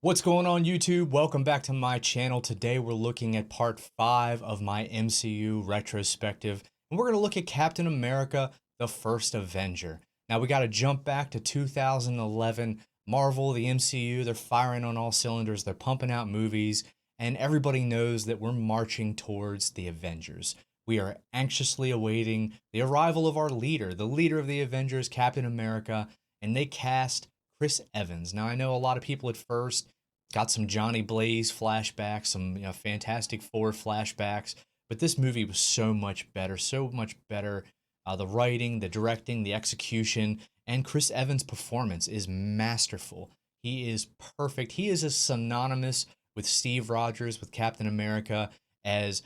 What's going on YouTube? Welcome back to my channel. Today we're looking at part 5 of my MCU retrospective. And we're going to look at Captain America, the First Avenger. Now we got to jump back to 2011. Marvel, the MCU, they're firing on all cylinders. They're pumping out movies. And everybody knows that we're marching towards the Avengers. We are anxiously awaiting the arrival of our leader, the leader of the Avengers, Captain America. And they cast Chris Evans. Now I know a lot of people at first got some Johnny Blaze flashbacks, some Fantastic Four flashbacks, but this movie was so much better, so much better. The writing, the directing, the execution, and Chris Evans' performance is masterful. He is perfect. He is as synonymous with Steve Rogers, with Captain America, as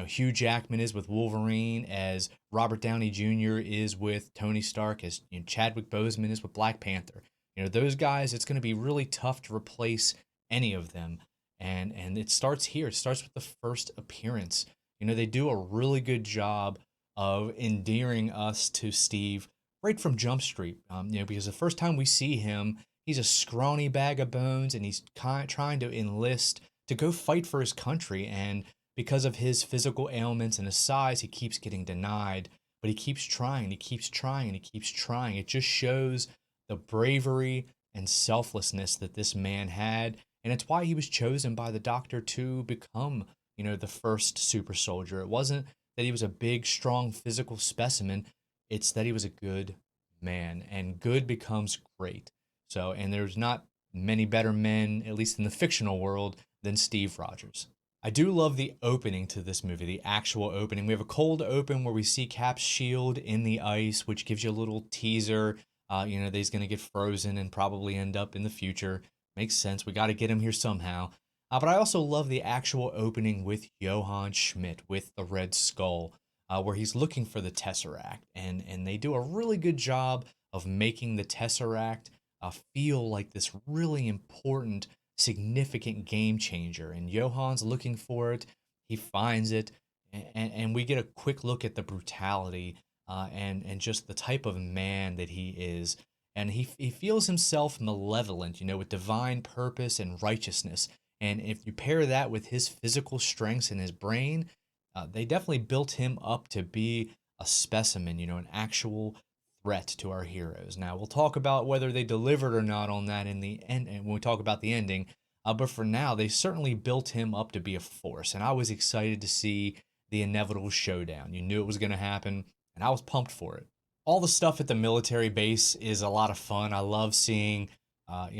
Hugh Jackman is with Wolverine, as Robert Downey Jr. is with Tony Stark, as Chadwick Boseman is with Black Panther. Those guys, it's going to be really tough to replace any of them. And it starts here. It starts with the first appearance. They do a really good job of endearing us to Steve right from Jump Street. Because the first time we see him, he's a scrawny bag of bones and he's trying to enlist to go fight for his country. And because of his physical ailments and his size, he keeps getting denied. But he keeps trying, he keeps trying, and he keeps trying. It just shows the bravery and selflessness that this man had, and it's why he was chosen by the doctor to become, the first super soldier. It wasn't that he was a big, strong physical specimen, it's that he was a good man, and good becomes great. So, and there's not many better men, at least in the fictional world, than Steve Rogers. I do love the opening to this movie, the actual opening. We have a cold open where we see Cap's shield in the ice, which gives you a little teaser. That he's going to get frozen and probably end up in the future. Makes sense. We got to get him here somehow. But I also love the actual opening with Johann Schmidt with the Red Skull, where he's looking for the Tesseract. And they do a really good job of making the Tesseract feel like this really important, significant game changer. And Johann's looking for it. He finds it. And we get a quick look at the brutality and just the type of man that he is. And he feels himself malevolent, with divine purpose and righteousness. And if you pair that with his physical strengths and his brain, they definitely built him up to be a specimen, an actual threat to our heroes. Now, we'll talk about whether they delivered or not on that in the end, and when we talk about the ending. But for now, they certainly built him up to be a force. And I was excited to see the inevitable showdown. You knew it was going to happen, and I was pumped for it. All the stuff at the military base is a lot of fun. I love seeing,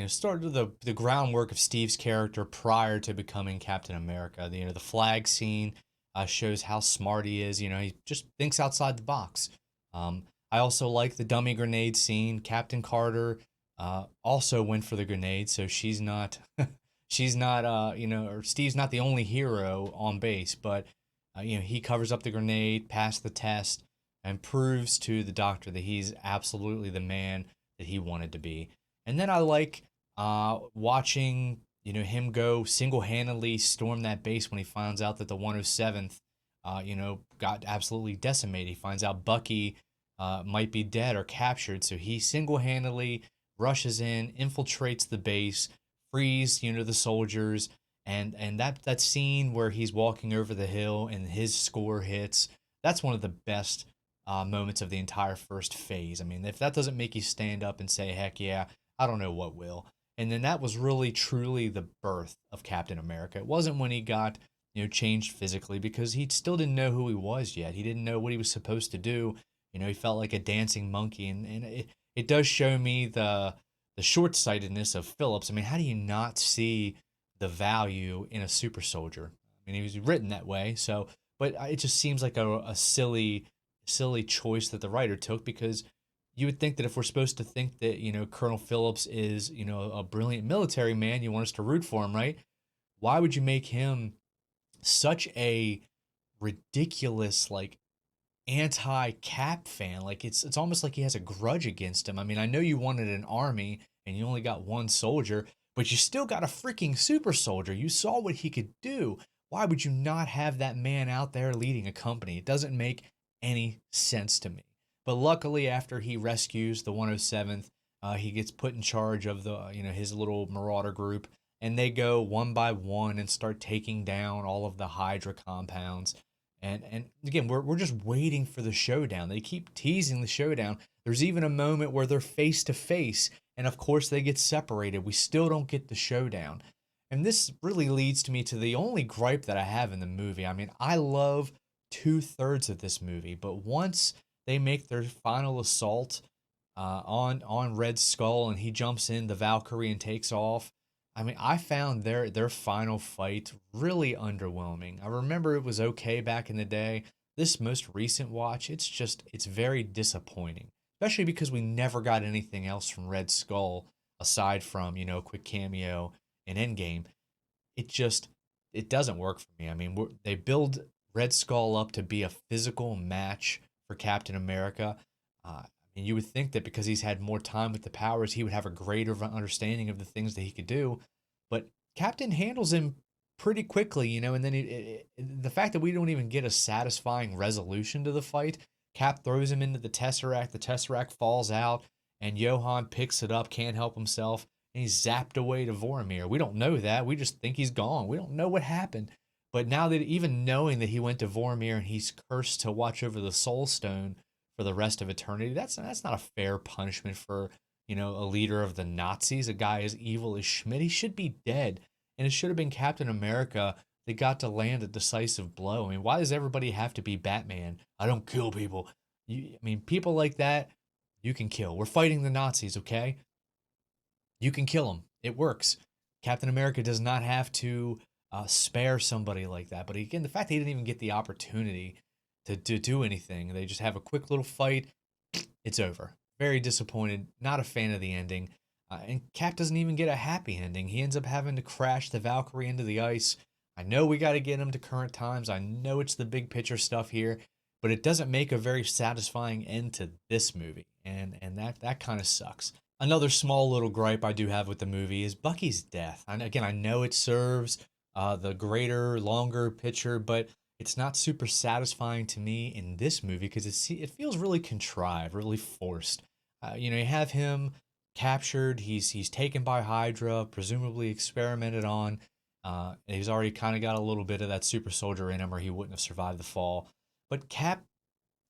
sort of the groundwork of Steve's character prior to becoming Captain America. The flag scene shows how smart he is. He just thinks outside the box. I also like the dummy grenade scene. Captain Carter also went for the grenade, so she's not, or Steve's not the only hero on base, but he covers up the grenade, passed the test, and proves to the doctor that he's absolutely the man that he wanted to be. And then I like watching him go single-handedly storm that base when he finds out that the 107th got absolutely decimated. He finds out Bucky might be dead or captured, so he single-handedly rushes in, infiltrates the base, frees the soldiers, and that scene where he's walking over the hill and his score hits. That's one of the best moments of the entire first phase. I mean, if that doesn't make you stand up and say, heck yeah, I don't know what will. And then that was really, truly the birth of Captain America. It wasn't when he got, changed physically, because he still didn't know who he was yet. He didn't know what he was supposed to do. He felt like a dancing monkey. And it does show me the short-sightedness of Phillips. I mean, how do you not see the value in a super soldier? I mean, he was written that way. So, but it just seems like a silly choice that the writer took, because you would think that if we're supposed to think that Colonel Phillips is a brilliant military man, you want us to root for him, right? Why would you make him such a ridiculous, like, anti-Cap fan? Like, it's almost like he has a grudge against him. I mean, I know you wanted an army and you only got one soldier, but you still got a freaking super soldier. You saw what he could do. Why would you not have that man out there leading a company? It doesn't make any sense to me. But luckily, after he rescues the 107th, He gets put in charge of the his little marauder group, and they go one by one and start taking down all of the Hydra compounds. And again, we're just waiting for the showdown. They keep teasing the showdown. There's even a moment where they're face to face, and of course they get separated. We still don't get the showdown. And this really leads to me to the only gripe that I have in the movie. I mean, I love two-thirds of this movie, but once they make their final assault on Red Skull and he jumps in the Valkyrie and takes off. I mean, I found their final fight really underwhelming. I remember it was okay back in the day. This most recent watch, it's very disappointing, especially because we never got anything else from Red Skull aside from a quick cameo in Endgame. It just it doesn't work for me. I mean, they build Red Skull up to be a physical match for Captain America. And you would think that because he's had more time with the powers, he would have a greater understanding of the things that he could do. But Captain handles him pretty quickly, and then the fact that we don't even get a satisfying resolution to the fight, Cap throws him into the Tesseract falls out, and Johann picks it up, can't help himself, and he's zapped away to Vormir. We don't know that. We just think he's gone. We don't know what happened. But now that even knowing that he went to Vormir and he's cursed to watch over the Soul Stone for the rest of eternity, that's not a fair punishment for, a leader of the Nazis, a guy as evil as Schmidt. He should be dead. And it should have been Captain America that got to land a decisive blow. I mean, why does everybody have to be Batman? I don't kill people. I mean, people like that, you can kill. We're fighting the Nazis, okay? You can kill them. It works. Captain America does not have to spare somebody like that. But again, the fact that he didn't even get the opportunity to do anything, they just have a quick little fight. It's over. Very disappointed. Not a fan of the ending. And Cap doesn't even get a happy ending. He ends up having to crash the Valkyrie into the ice. I know we got to get him to current times. I know it's the big picture stuff here, but it doesn't make a very satisfying end to this movie, and that kind of sucks. Another small little gripe I do have with the movie is Bucky's death. And again, I know it serves the greater, longer picture, but it's not super satisfying to me in this movie because it feels really contrived, really forced. You have him captured. He's taken by Hydra, presumably experimented on. He's already kind of got a little bit of that super soldier in him, or he wouldn't have survived the fall. But Cap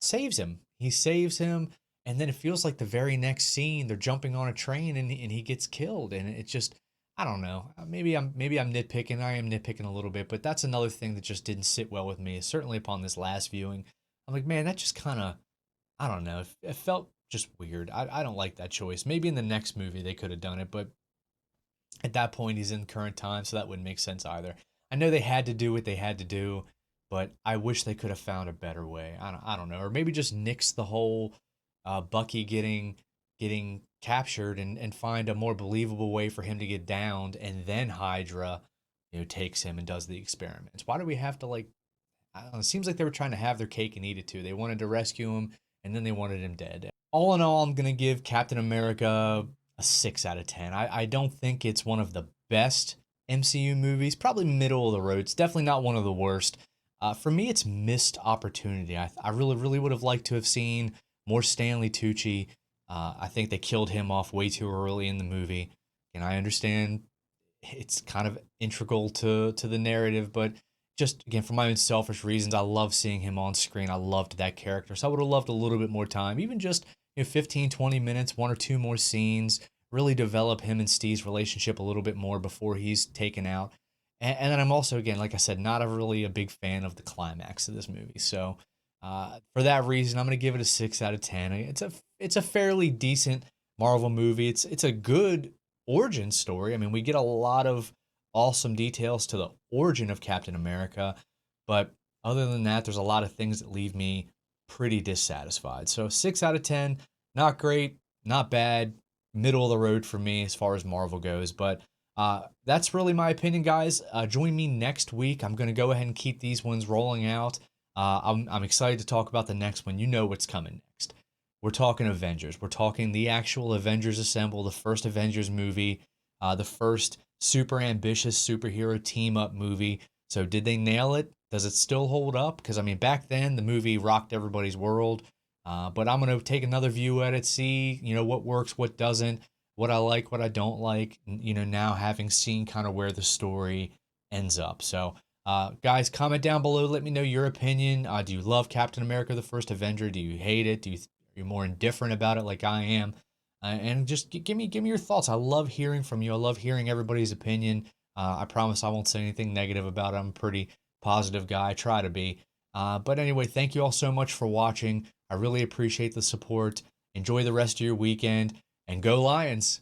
saves him. He saves him, and then it feels like the very next scene they're jumping on a train and he gets killed, and it just I don't know. Maybe I'm nitpicking. I am nitpicking a little bit, but that's another thing that just didn't sit well with me. Certainly upon this last viewing, I'm like, man, that just kind of I don't know. It felt just weird. I don't like that choice. Maybe in the next movie they could have done it, but at that point he's in current time, so that wouldn't make sense either. I know they had to do what they had to do, but I wish they could have found a better way. I don't know, or maybe just nix the whole Bucky getting captured and find a more believable way for him to get downed, and then Hydra, takes him and does the experiments. Why do we have to I don't know, it seems like they were trying to have their cake and eat it too. They wanted to rescue him, and then they wanted him dead. All in all, I'm gonna give Captain America a 6 out of 10. I don't think it's one of the best MCU movies. Probably middle of the road. It's definitely not one of the worst. For me, it's missed opportunity. I really, really would have liked to have seen more Stanley Tucci. I think they killed him off way too early in the movie, and I understand it's kind of integral to the narrative, but just again for my own selfish reasons, I love seeing him on screen. I loved that character, so I would have loved a little bit more time, even just 15, 20 minutes, one or two more scenes, really develop him and Steve's relationship a little bit more before he's taken out. And then I'm also, again, like I said, not really a big fan of the climax of this movie. So for that reason, I'm going to give it a 6 out of 10. It's a fairly decent Marvel movie. It's a good origin story. I mean, we get a lot of awesome details to the origin of Captain America, but other than that, there's a lot of things that leave me pretty dissatisfied. So 6 out of 10, not great, not bad, middle of the road for me as far as Marvel goes. But that's really my opinion, guys. Join me next week. I'm going to go ahead and keep these ones rolling out. I'm excited to talk about the next one. You know what's coming next. We're talking Avengers. We're talking the actual Avengers Assemble, the first Avengers movie, the first super ambitious superhero team up movie. So did they nail it? Does it still hold up? Because I mean, back then the movie rocked everybody's world. But I'm gonna take another view at it, see what works, what doesn't, what I like, what I don't like. Now having seen kind of where the story ends up. So, guys, comment down below. Let me know your opinion. Do you love Captain America: The First Avenger? Do you hate it? Are you more indifferent about it, like I am? And just give me your thoughts. I love hearing from you. I love hearing everybody's opinion. I promise I won't say anything negative about it. I'm a pretty positive guy. I try to be. But anyway, thank you all so much for watching. I really appreciate the support. Enjoy the rest of your weekend and go Lions.